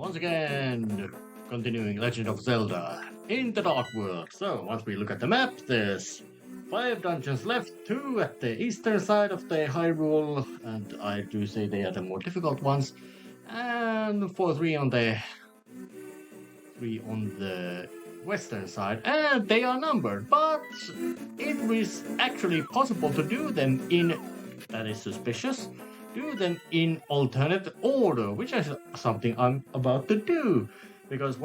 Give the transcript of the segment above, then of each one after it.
once again, continuing Legend of Zelda in the Dark World. So, once we look at the map, there's 5 dungeons left, 2 at the eastern side of the Hyrule, and I do say they are the more difficult ones, and 3 on the western side, and they are numbered, but it is actually possible to do them in, that is suspicious, do them in alternate order, which is something I'm about to do. Because,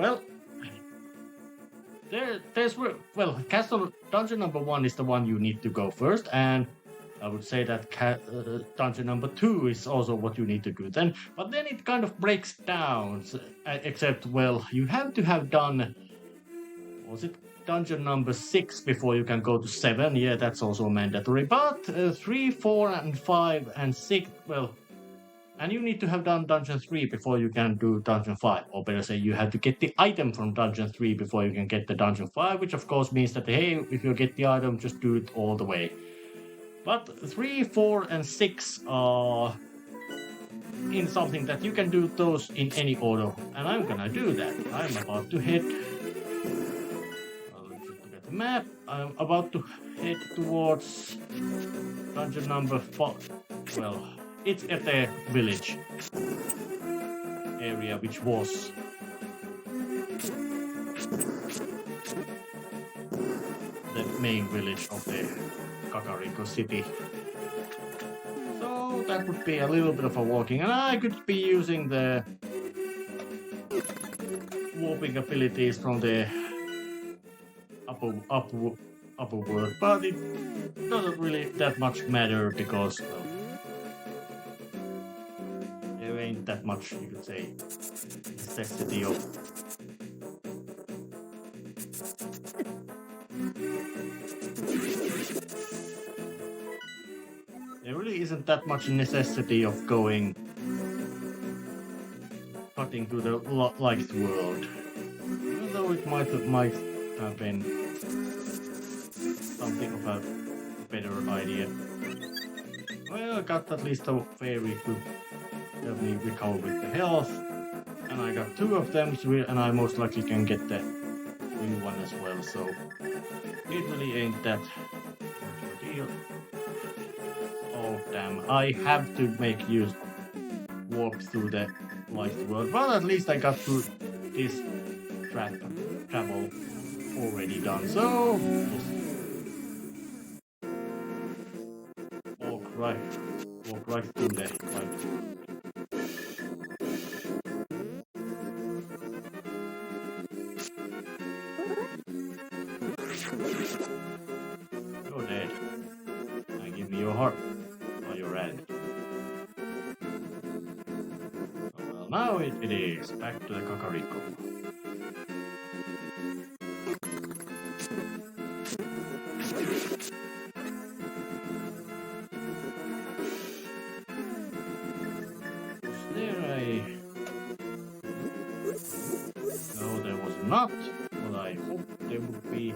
Castle Dungeon number 1 is the one you need to go first, and I would say that Dungeon number 2 is also what you need to do then. But then it kind of breaks down, except, you have to have done, was it Dungeon number 6 before you can go to 7? Yeah, that's also mandatory. But 3, 4, and 5, and 6, and you need to have done Dungeon 3 before you can do Dungeon 5. Or better say, you have to get the item from Dungeon 3 before you can get the Dungeon 5, which of course means that, hey, if you get the item, just do it all the way. But 3, 4, and 6 are in something that you can do those in any order. And I'm gonna do that. I'm about to head... let's just look at the map. I'm about to head towards Dungeon number 5. It's at the village area, which was the main village of the Kakariko city. So that would be a little bit of a walking, and I could be using the warping abilities from the upper world, but it doesn't really that much matter because there ain't that much, you could say, necessity of there really isn't that much necessity of cutting to the light world, even though it might have been something of a better idea. I got at least a very good help me recover with the health, and I got 2 of them, and I most likely can get the new one as well, so it really ain't that much of a deal. Oh damn, I have to make use of warp through the light world, but at least I got through this travel already done, so just walk right through the light world. You're dead. Now give me your heart while you're at it. Oh, now it is. Back to the Kakariko. Was there No, there was not. But I hoped there would be.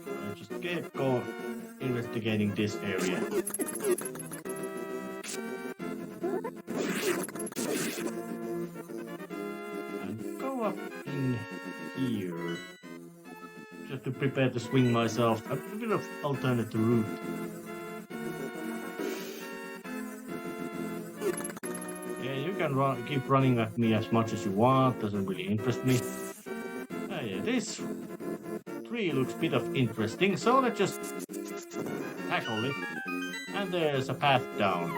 I just kept going investigating this area. And go up in here. Just to prepare to swing myself a bit of alternate route. You can keep running at me as much as you want, doesn't really interest me. Yeah, this tree looks a bit of interesting, so let's just tackle it. And there's a path down,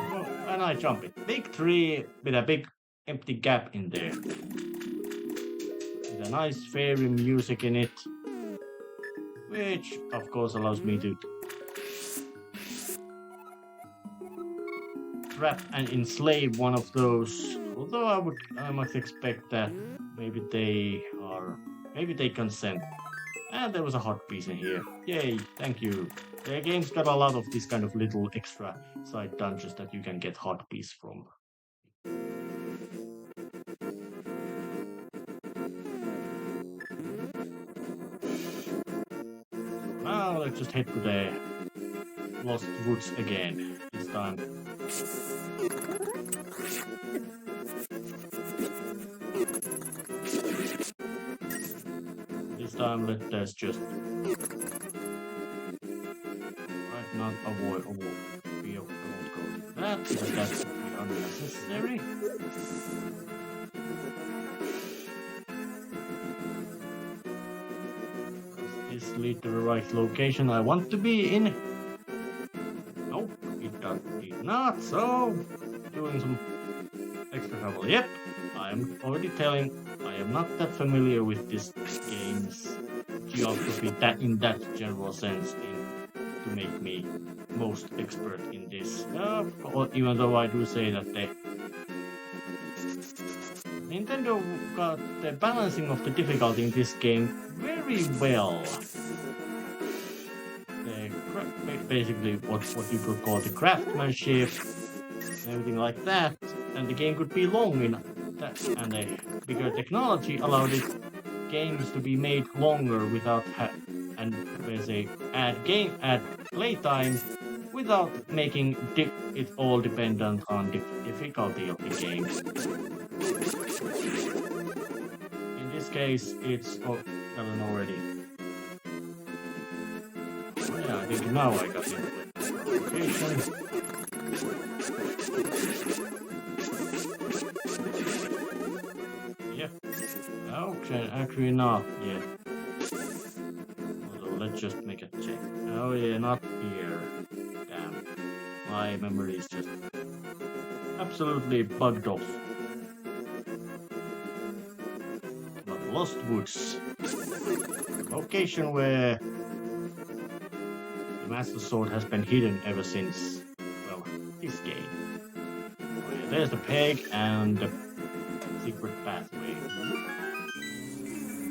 and I jump it. Big tree with a big empty gap in there. With a nice fairy music in it, which of course allows me to trap and enslave one of those, although I must expect that maybe they consent. And there was a heart piece in here. Yay, thank you. The game's got a lot of these kind of little extra side dungeons that you can get heart piece from. Now let's just head to the Lost Woods again. This time. This time let's just not avoid. We don't go to that because that would be unnecessary. Does this lead to the right location I want to be in? Nope, it does not. So, doing some extra trouble. Yep, I am already telling. I am not that familiar with this game's geography in that general sense to make me most expert in this. Even though I do say that Nintendo got the balancing of the difficulty in this game very well. Basically what you could call the craftsmanship and everything like that, and the game could be long enough, and a bigger technology allowed games to be made longer without add playtime without making it all dependent on the difficulty of the game. In this case, it's done already. Oh, yeah, I think now I got it. Location. Yep. Okay, actually not yet. So let's just make a check. Oh yeah, not here. Damn. My memory is just absolutely bugged off. But Lost Woods. Location where the Master Sword has been hidden ever since, well, this game. Oh yeah, there's the peg and the secret pathway.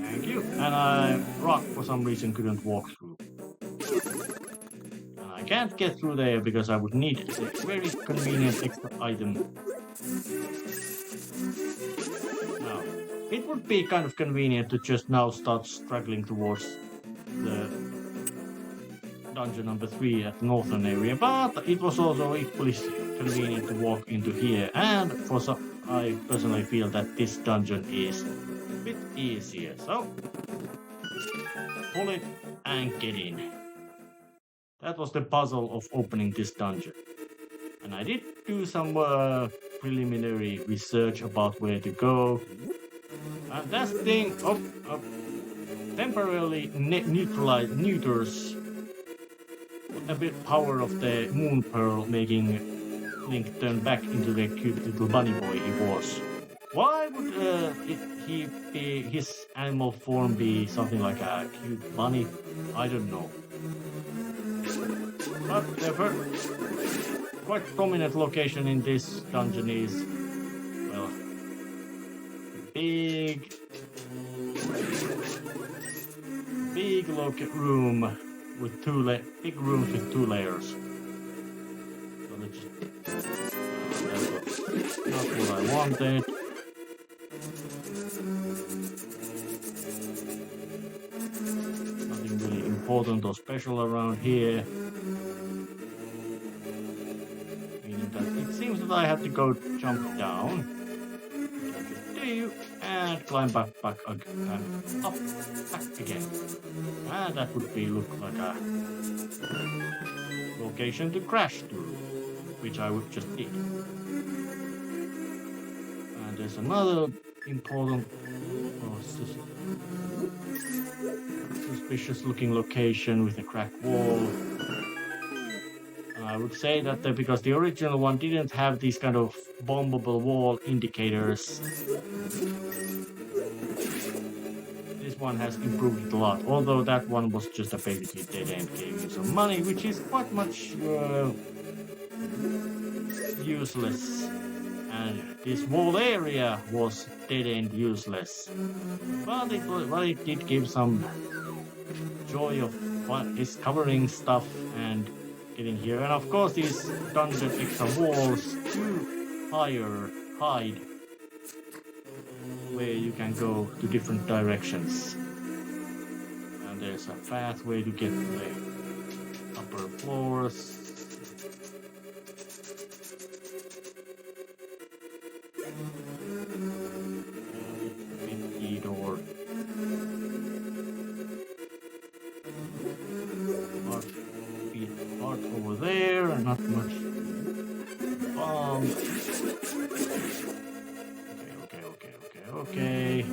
Thank you. And rock for some reason couldn't walk through. And I can't get through there because I would need a very convenient extra item. Now, it would be kind of convenient to just now start struggling towards the dungeon number 3 at the northern area, but it was also equally convenient to walk into here, and I personally feel that this dungeon is a bit easier, so pull it and get in. That was the puzzle of opening this dungeon, and I did do some preliminary research about where to go, and that thing temporarily neuters a bit power of the moon pearl, making Link turn back into the cute little bunny boy he was. Why would his animal form be something like a cute bunny? I don't know. But the quite prominent location in this dungeon is, well, big room with big rooms with 2 layers. So let's just, that's not what I wanted. Nothing really important or special around here. Meaning that it seems that I have to go jump down. And climb back up back again. And that would look like a location to crash through, which I would just did. And there's another important suspicious looking location with a cracked wall. I would say that because the original one didn't have these kind of bombable wall indicators, this one has improved it a lot. Although that one was just a basically dead end, gave you some money, which is quite much useless. And this whole area was dead end useless, but it did give some joy of discovering stuff and getting here. And of course these dungeon extra walls do hide where you can go to different directions. And there's a pathway to get to the upper floors. Big key door. Part over there, not much bomb. Okay.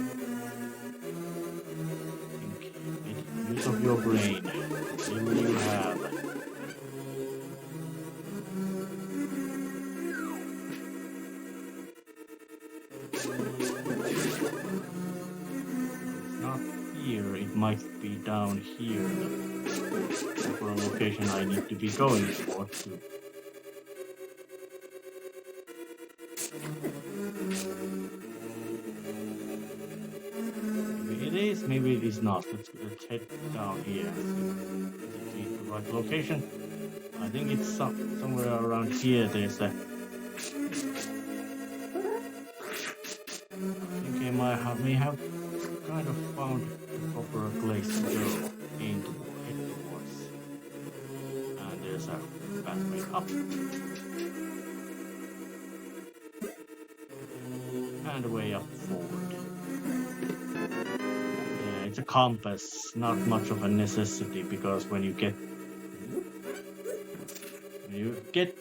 Make use of your brain. See what you have. It's not here, it might be down here. The proper location I need to be going for too. Maybe it is not. Let's head down here. Is it the right location? I think it's somewhere around here. There's a. I think I may have kind of found the proper place to go head towards. And there's a pathway up. And a way up forward. It's a compass, not much of a necessity, because when you get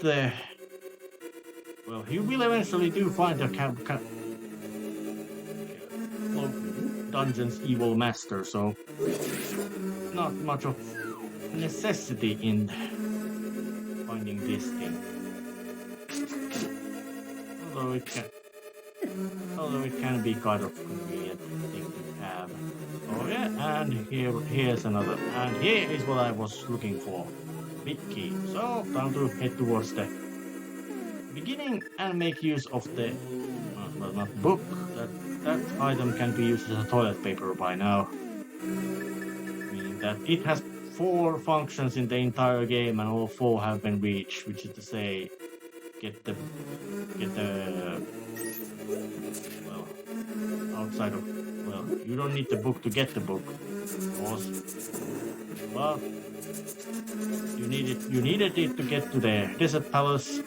the well, you will eventually do find a dungeon's evil master, so not much of necessity in finding this thing. Although it can be kind of convenient thing to have. Oh yeah, and here's another. And here is what I was looking for. Big key. So, time to head towards the beginning and make use of the not book. That item can be used as a toilet paper by now. Meaning that it has 4 functions in the entire game and all 4 have been reached, which is to say get the well, outside of, well, you don't need the book to get the book, of course, but you needed it to get to the desert palace,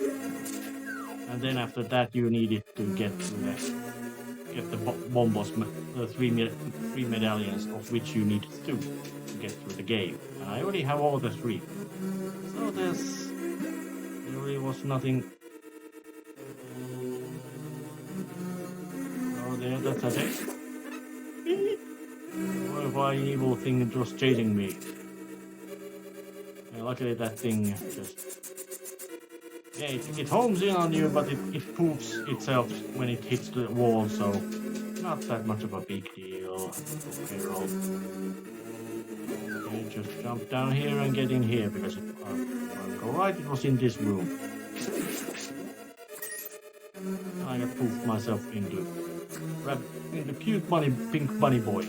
and then after that you needed to get the bombos, the three medallions, of which you needed 2 to get through the game, and I already have all the 3, so there really was nothing. Yeah, that's a day. Why evil thing was chasing me? Luckily that thing just... Yeah, it homes in on you, but it poops itself when it hits the wall, so not that much of a big deal. Okay, roll. Okay, just jump down here and get in here, because if I go right, it was in this room. I got poofed myself into cute pink bunny boy.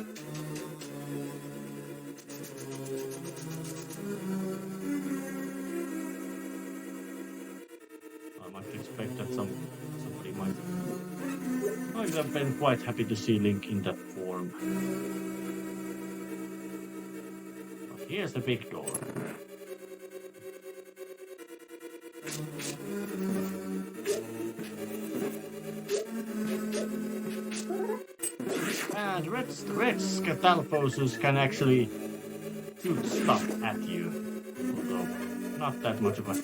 I might expect that somebody might have been quite happy to see Link in that form. But here's the big door. And red Scatalfosus can actually shoot stuff at you, although not that much of a...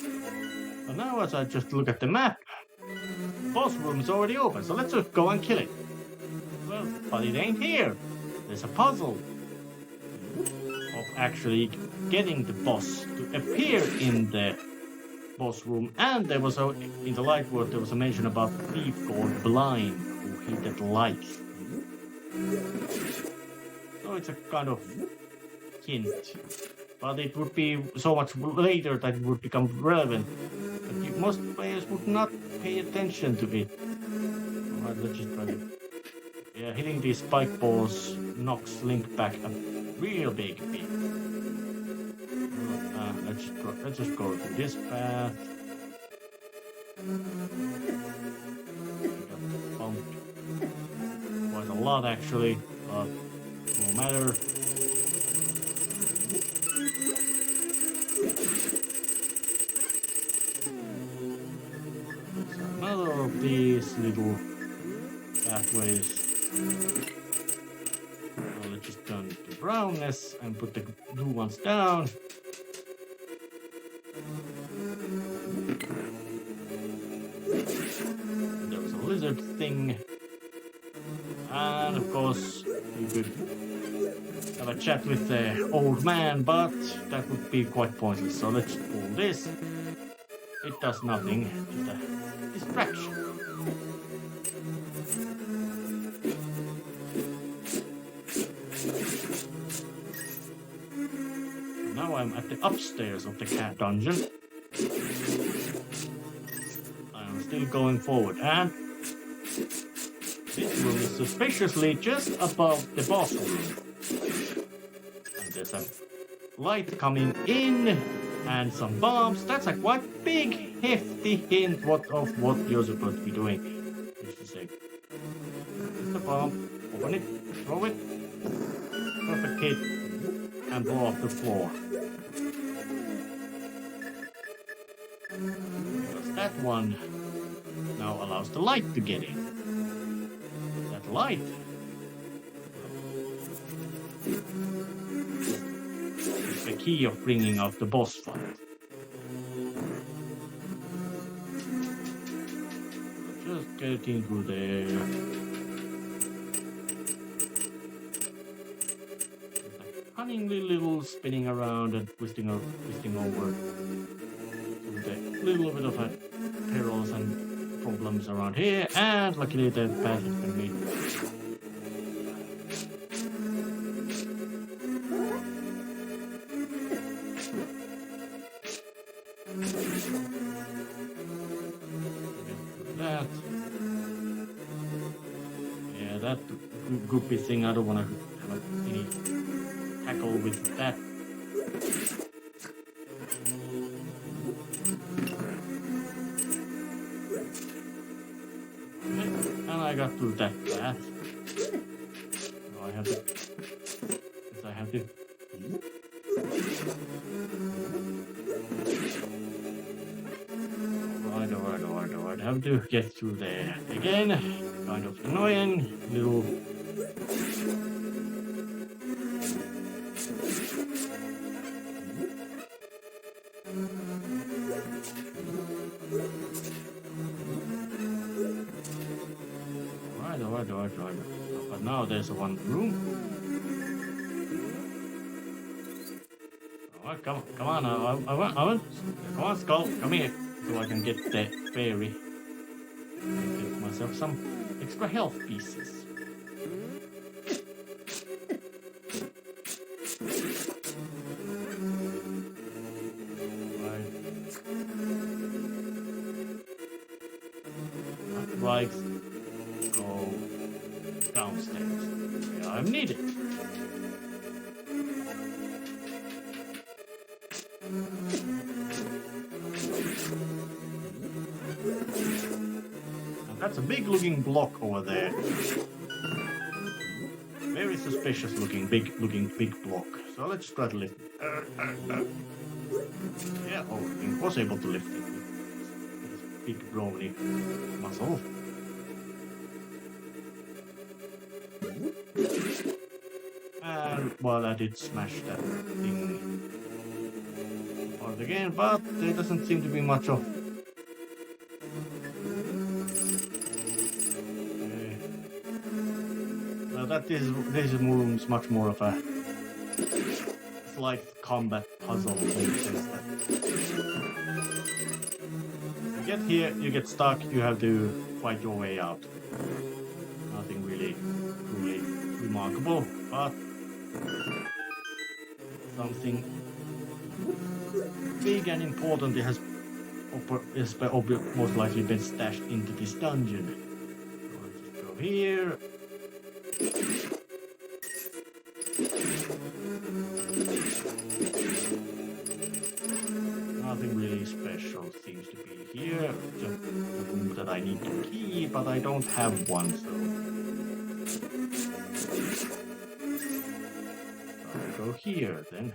But now as I just look at the map, boss room is already open, so let's just go and kill it. Well, but it ain't here. There's a puzzle of actually getting the boss to appear in the boss room, and there was in the light world there was a mention about a thief called Blind who hated light. So it's a kind of hint, but it would be so much later that it would become relevant. But most players would not pay attention to it. Alright, let's just try it. Yeah, hitting these spike balls knocks Link back a real big bit. Let's just go to this path. We got bumped quite a lot actually, but no matter. these little pathways. So let's just turn to brownness and put the blue ones down. There was a lizard thing. And of course, you could have a chat with the old man, but that would be quite pointless. So let's pull this. It does nothing, just a distraction. Now I'm at the upstairs of the cat dungeon. I'm still going forward, and this room is suspiciously just above the boss room. And there's a light coming in and some bombs. That's a quite big, hefty hint of what you're supposed to be doing. Just to say, here's the bomb, open it, throw it, perfect hit, and blow off the floor. Because that one now allows the light to get in. That light is the key of bringing out the boss fight. Just getting through there. Cunningly little spinning around and twisting over with a little bit of perils and problems around here, and luckily the path is going to be that. Yeah, that goopy thing, I don't want to have any tackle with that. And I got through that path. Now I have to. Yes, I have to. Alright. I have to get through there again. Kind of annoying. Little. Alright. But now there's one room. Alright, come on. I want. Come on, Skull. Come here. So I can get the fairy. And get myself some extra health pieces. Right. Go downstairs. Where I'm needed. And that's a big looking block over there. Very suspicious looking big block. So let's try to lift it. Yeah, it was able to lift it with this big brawny muscle. And while I did smash that thing apart again, but there doesn't seem to be much of. Okay. Now this room is much more of a slight combat puzzle in the sense that you get here, you get stuck, you have to fight your way out. Nothing really truly remarkable, but something big and important has most likely been stashed into this dungeon. So let's just go here. Nothing really special seems to be here. Just a room that I need to key, but I don't have one, so I'll go here then.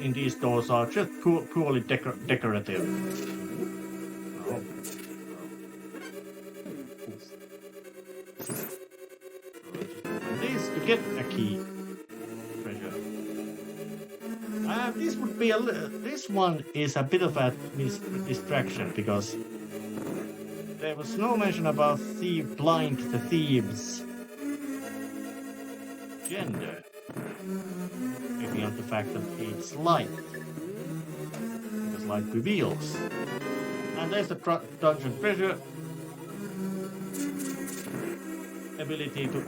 in these doors are just purely decorative. Oh. This to get a key. Treasure. This one is a bit of a distraction because there was no mention about blind the thieves' gender. Maybe on the fact that it's light. Because light reveals. And there's the dungeon treasure. Ability to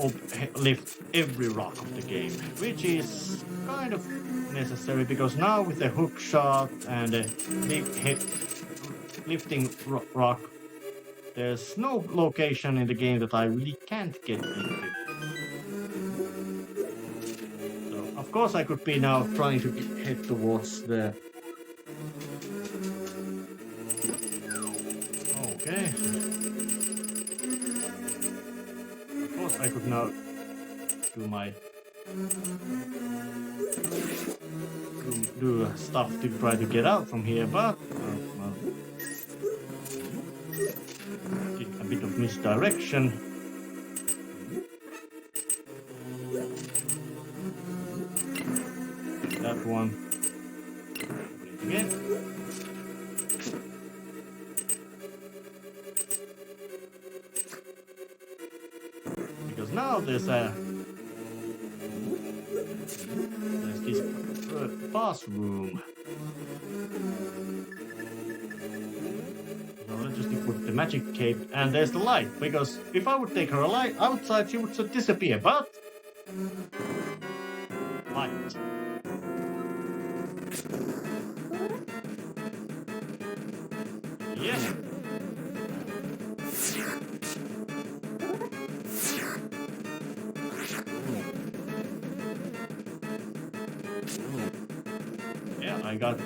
lift every rock of the game, which is kind of necessary because now with the hook shot and the lifting rock, there's no location in the game that I really can't get into. So, of course, I could be now trying to head towards the... Okay. Of course, I could now do my... do stuff to try to get out from here, but... well, did a bit of misdirection. That one. Again. Because now there's this boss room. So let's just put the magic cape, and there's the light. Because if I would take her outside, she would just disappear. But light. Yes. Yeah, I got.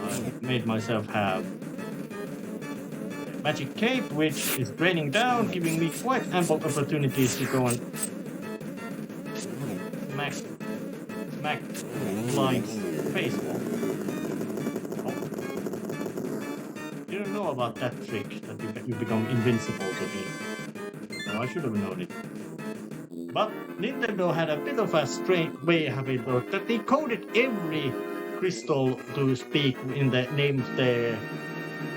I made myself have magic cape, which is draining down, giving me quite ample opportunities to go and smack Blind's face off. Oh. Didn't know about that trick, that you become invincible to me. No, I should have known it. But Nintendo had a bit of a strange way of it, that they coded every crystal to speak in the name of the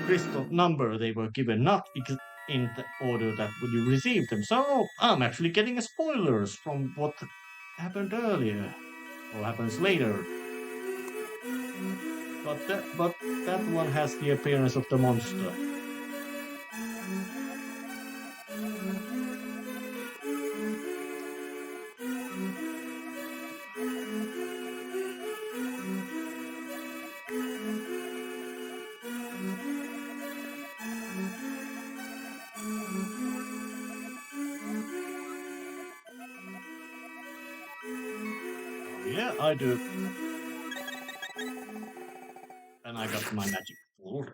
crystal number they were given, not in the order that you receive them. So I'm actually getting spoilers from what happened earlier or happens later. But that one has the appearance of the monster. Yeah, I do. And I got my magic full.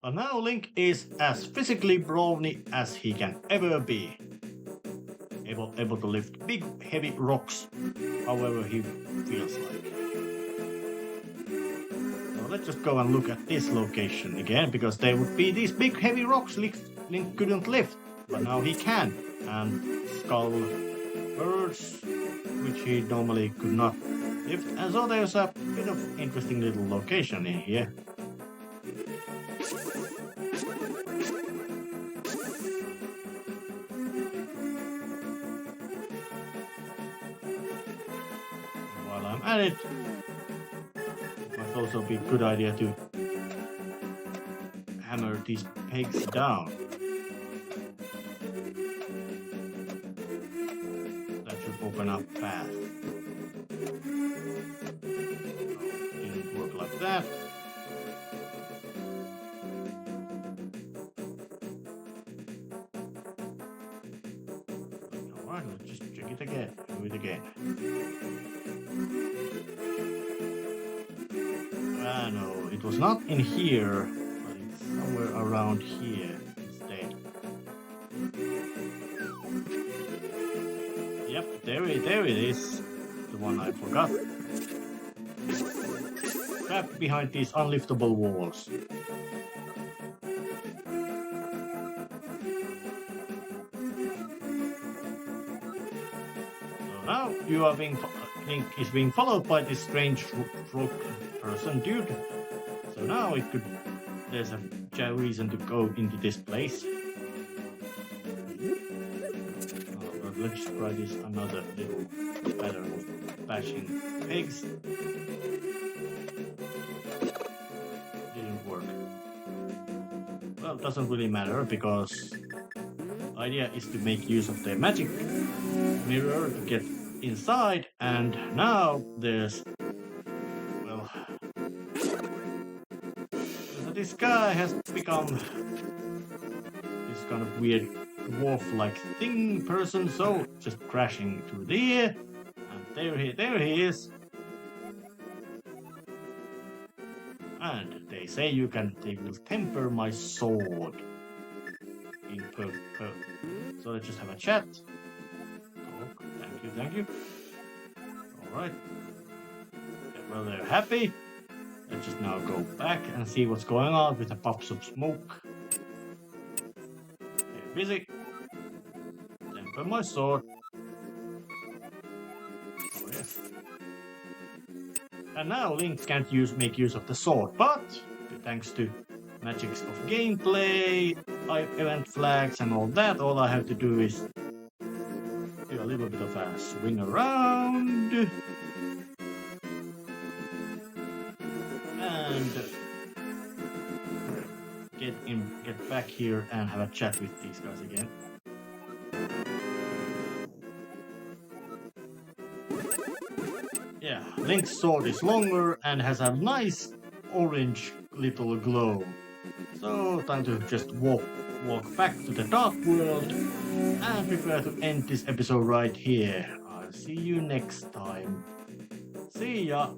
But now Link is as physically brawny as he can ever be. Able to lift big, heavy rocks however he feels like. So let's just go and look at this location again, because there would be these big, heavy rocks Link couldn't lift, but now he can. And skull birds, which he normally could not lift. And so there's a bit of interesting little location in here. While I'm at it, it might also be a good idea to hammer these pegs down. That should open up path. Didn't work like that. Alright, let's just check it again. Do it again. No, it was not in here, but it's somewhere around here instead. Yep, there it is. The one I forgot. Trapped behind these unliftable walls. So now you are Link is being followed by this strange frog person dude. So now there's a reason to go into this place. Let's try this another little pattern of bashing pigs. Didn't work. Well, it doesn't really matter because the idea is to make use of the magic mirror to get inside, and now there's this guy has become this kind of weird dwarf-like thing person, so just crashing through there, and there he is. And they say they will temper my sword in So let's just have a chat. Oh, thank you. Alright. Well, they're happy. Let's just now go back and see what's going on with the pops of smoke. They're busy. Temper my sword. Oh, yes. And now Link can't make use of the sword, but thanks to magics of gameplay, event flags and all that, all I have to do is do a little bit of a swing around. And get back here and have a chat with these guys again. Yeah, Link's sword is longer and has a nice orange little glow. So time to just walk back to the dark world and prepare to end this episode right here. I'll see you next time. See ya!